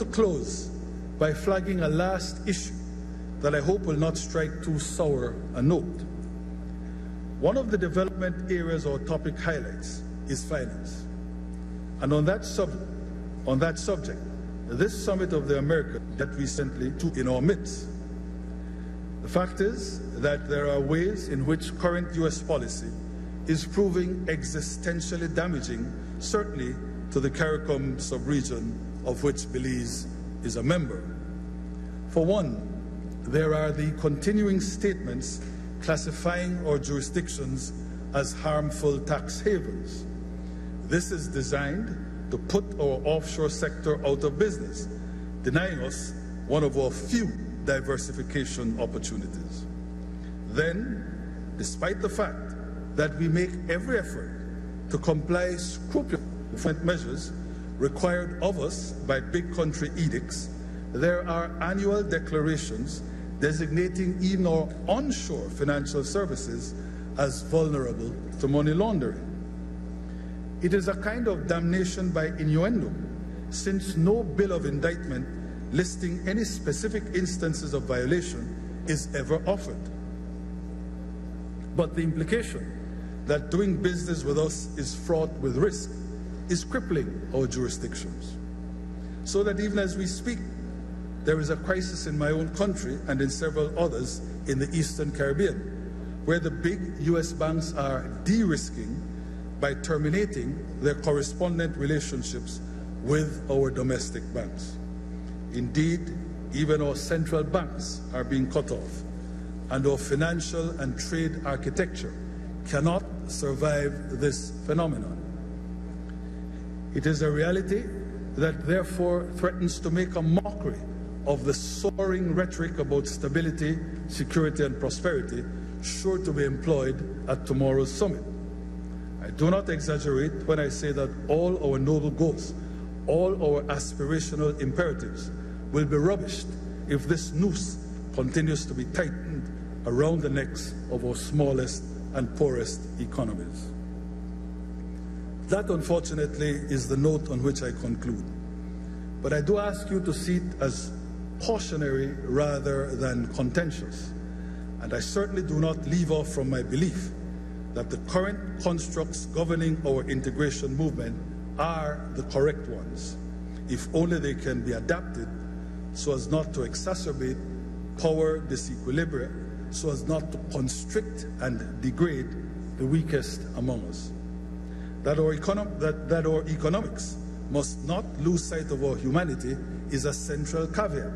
to close by flagging a last issue that I hope will not strike too sour a note. One of the development areas or topic highlights is finance. And on that subject, this summit of the Americas that recently took in our midst. The fact is that there are ways in which current U.S. policy is proving existentially damaging, certainly to the CARICOM sub-region of which Belize is a member. For one, there are the continuing statements classifying our jurisdictions as harmful tax havens. This is designed to put our offshore sector out of business, denying us one of our few diversification opportunities. Then, despite the fact that we make every effort to comply scrupulously with measures required of us by big country edicts, there are annual declarations designating even our onshore financial services as vulnerable to money laundering. It is a kind of damnation by innuendo, since no bill of indictment listing any specific instances of violation is ever offered. But the implication that doing business with us is fraught with risk is crippling our jurisdictions. So that even as we speak, there is a crisis in my own country and in several others in the Eastern Caribbean, where the big U.S. banks are de-risking by terminating their correspondent relationships with our domestic banks. Indeed, even our central banks are being cut off, and our financial and trade architecture cannot survive this phenomenon. It is a reality that therefore threatens to make a mockery of the soaring rhetoric about stability, security, and prosperity sure to be employed at tomorrow's summit. I do not exaggerate when I say that all our noble goals, all our aspirational imperatives will be rubbished if this noose continues to be tightened around the necks of our smallest and poorest economies. That, unfortunately, is the note on which I conclude. But I do ask you to see it as cautionary rather than contentious. And I certainly do not leave off from my belief that the current constructs governing our integration movement are the correct ones, if only they can be adapted so as not to exacerbate power disequilibria, so as not to constrict and degrade the weakest among us. That our economics must not lose sight of our humanity is a central caveat.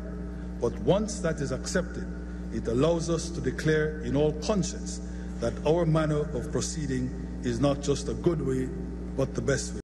But once that is accepted, it allows us to declare in all conscience that our manner of proceeding is not just a good way, but the best way.